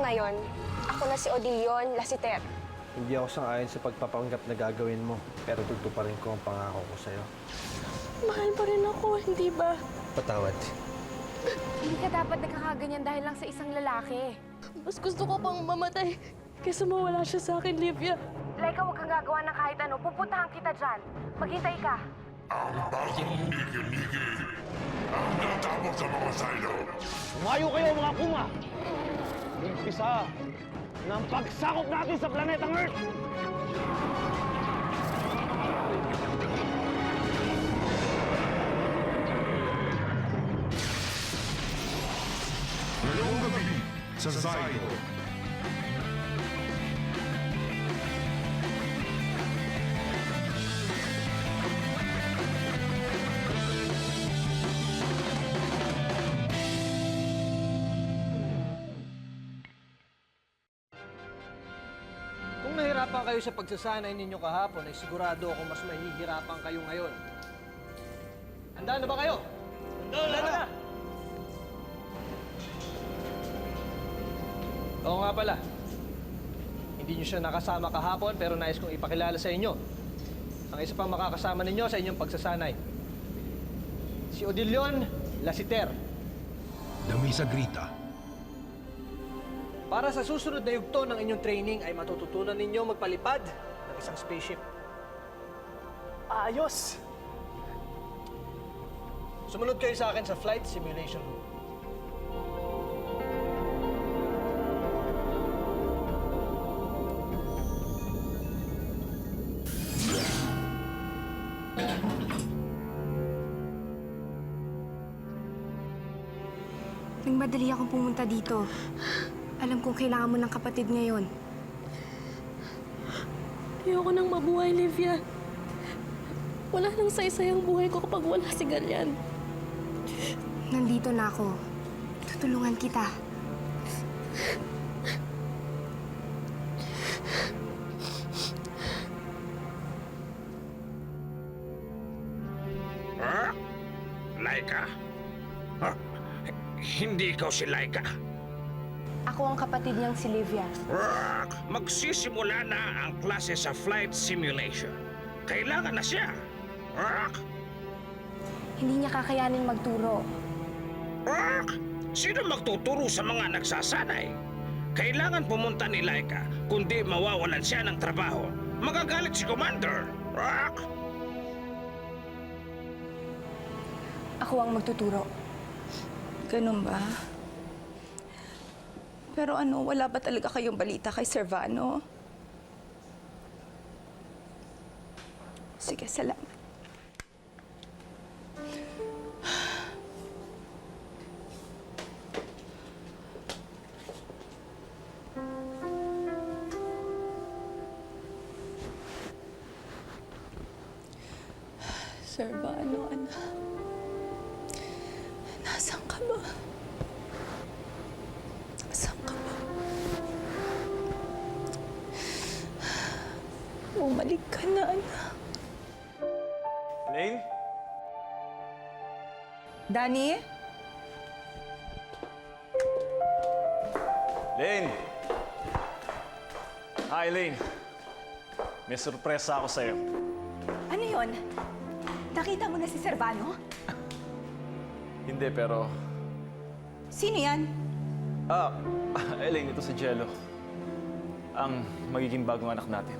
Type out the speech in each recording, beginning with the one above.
ngayon, ako na si Odilion Lasiter. Hindi ako sang-ayon sa pagpapanggap na gagawin mo, pero tutuparin ko ang pangako ko sa'yo. Mahal pa rin ako, hindi ba? Patawad. Hindi ka dapat nagkakaganyan dahil lang sa isang lalaki. Mas gusto ko pang mamatay kaysa mawala siya sa akin, Livia. Laika, huwag kang gagawa ng kahit ano. Pupuntahan kita dyan. Maghintay ka. Ang bagong nigi-nigi ang natapos sa mga silo. Umayo kayo mga kuma! Umpisa ng pagsakop natin sa planetang Earth! Ngayong gabi sa Zygo. Kung nahirapan kayo sa pagsasanay ninyo kahapon, ay sigurado ako mas mahihirapan kayo ngayon. Handa na ba kayo? Handa na! Oo nga pala. Hindi nyo siya nakasama kahapon, pero nais kong ipakilala sa inyo. Ang isa pang makakasama ninyo sa inyong pagsasanay. Si Odilion Lasiter. Damisa Grita. Para sa susunod na yugto ng inyong training ay matututunan ninyo magpalipad ng isang spaceship. Ayos! Sumunod kayo sa akin sa flight simulation room. Nagmadali akong pumunta dito. Alam kong kailangan mo ng kapatid ngayon. Ayoko nang mabuhay, Livia. Wala nang saysay ang buhay ko kapag wala si Galian. Nandito na ako. Tutulungan kita. Ha? Laika? Ha? Hindi ikaw si Laika. Ako ang kapatid niyang si Livia. Rock! Magsisimula na ang klase sa flight simulation. Kailangan na siya. Rock! Hindi niya kakayaning magturo. Rock! Sino magtuturo sa mga nagsasanay? Kailangan pumunta ni Laika, kundi mawawalan siya ng trabaho. Magagalit si Commander. Rock! Ako ang magtuturo. Ganun ba? Pero ano, wala ba talaga kayong balita kay Servano? Sige, salamat. Servano, anak. Nasaan ka ba? Nasaan ka ba? Bumalik ka na, anak. Lane? Danny? Lane! Hi, Lane. May sorpresa ako sa'yo. Ano yon? Nakita mo na si Servano? Hindi, pero... Sino yan? Elaine, ito si Jello. Ang magiging bagong anak natin.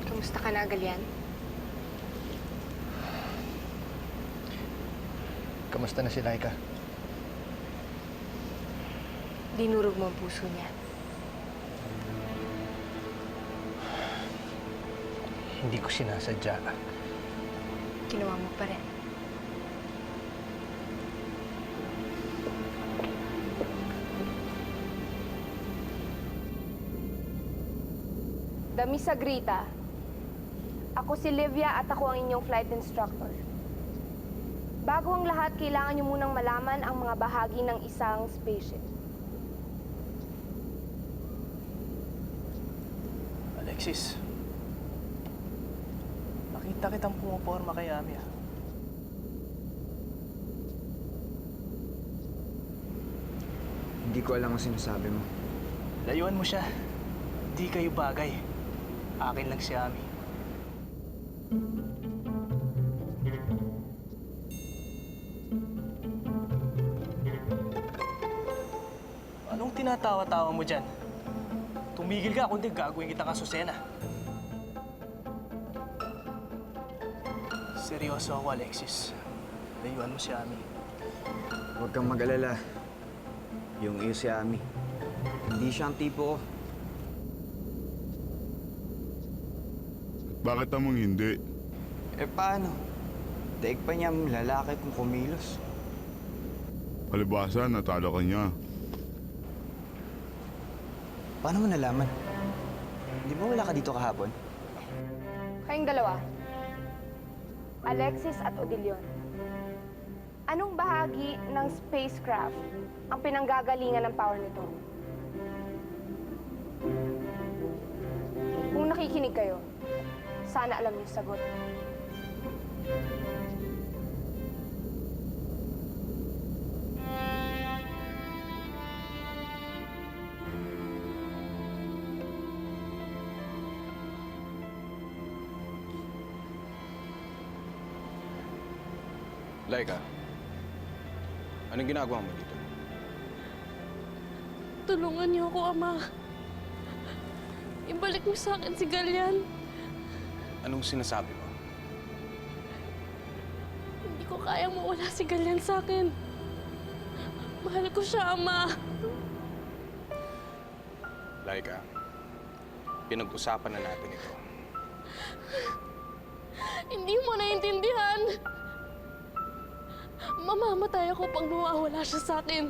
Kamusta ka na, Galian? Kamusta na si Laika? Dinurog mo ang puso niya. Hindi ko sinasadya. Ginawa mo pa rin. Damisa Grita. Ako si Livia at ako ang inyong flight instructor. Bago ang lahat, kailangan niyo munang malaman ang mga bahagi ng isang spaceship. Alexis, nakita kitang pumaporma kay Ami ah. Hindi ko alam ang sinasabi mo. Layuan mo siya. Di kayo bagay. Akin lang si Ami. Anong tinatawa-tawa mo dyan? Tumigil ka, kundi gagawin kita kasusena. Seryoso ako, Alexis. Layuan mo si Ami. Huwag kang mag-alala. Yung iyo si Ami. Hindi siya ang tipo ko. Bakit namang hindi? Eh paano? Daig pa niya ang lalaki kung kumilos. Palibasa, natalo ka niya. Paano mo nalaman? Di ba wala ka dito kahapon? Kayong dalawa, Alexis at Odilion. Anong bahagi ng spacecraft ang pinanggagalingan ng power nito? Kung nakikinig kayo, sana alam niyo sagot. Laika, anong ginagawa mo dito? Tulungan niyo ako, Ama. Ibalik mo sa akin si Galian. Anong sinasabi mo? Hindi ko kayang mawala si Galian sa akin. Mahal ko siya, Ama. Laika, pinag-usapan na natin ito. Hindi mo naiintindihan. Mamamatay ako pag nawawala siya sa akin.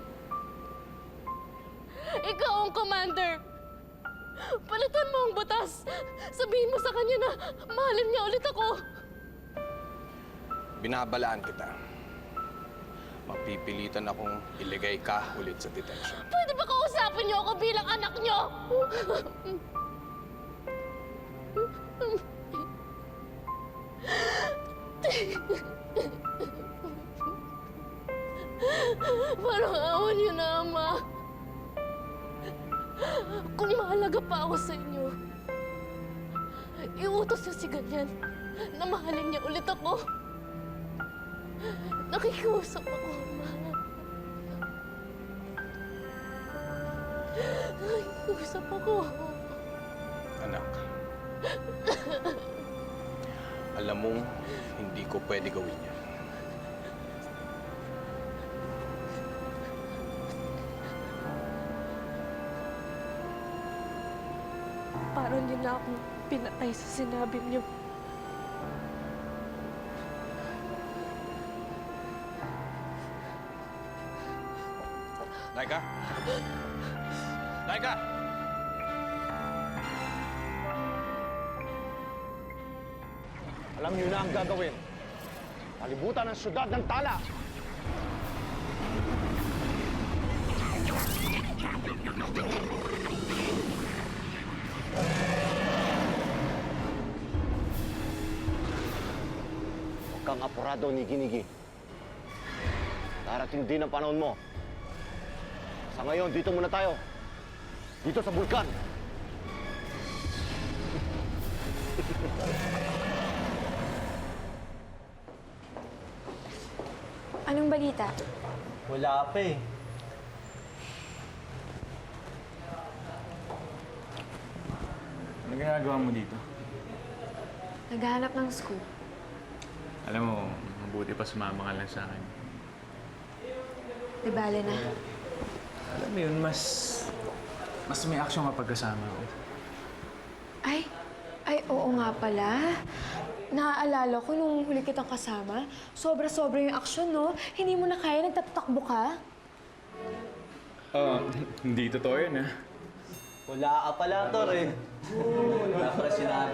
Ikaw ang commander. Palitan mo ang batas. Sabihin mo sa kanya na mahalin niya ulit ako. Binabalaan kita. Mapipilitan akong iligay ka ulit sa detention. Pwede ba kausapin niyo ako bilang anak niyo? Parang awan niyo na, Ama. Kung mahalaga pa ako sa inyo, iutos niyo si Ganyan na mahalin niya ulit ako. Nakikiusap ako, Ama. Nakikiusap ako. Anak, alam mong hindi ko pwede gawin yan. Parang niyo na akong pinatay sa sinabi niyo. Laika! Laika! Alam niyo na ang gagawin. Palibutan ang syudad ng tala. Huwag kang apurado, Nigi-Nigi. Darating din ang panahon mo. Sa ngayon, dito muna tayo. Dito sa bulkan. Anong balita? Wala pa eh. Ano ginagawa mo dito? Naghahanap ng school. Alam mo, mabuti pa sumama ka lang sa akin. Di bale na. Alam mo yun, mas may aksyon kapag kasama ko. Ay, oo nga pala. Naaalala ko nung huli kitang kasama, sobra-sobra yung aksyon, no? Hindi mo na kaya, nagtatakbo ka. Hindi totoo yun, ha? Wala ka pala, Tor eh. Wala pala sinabi.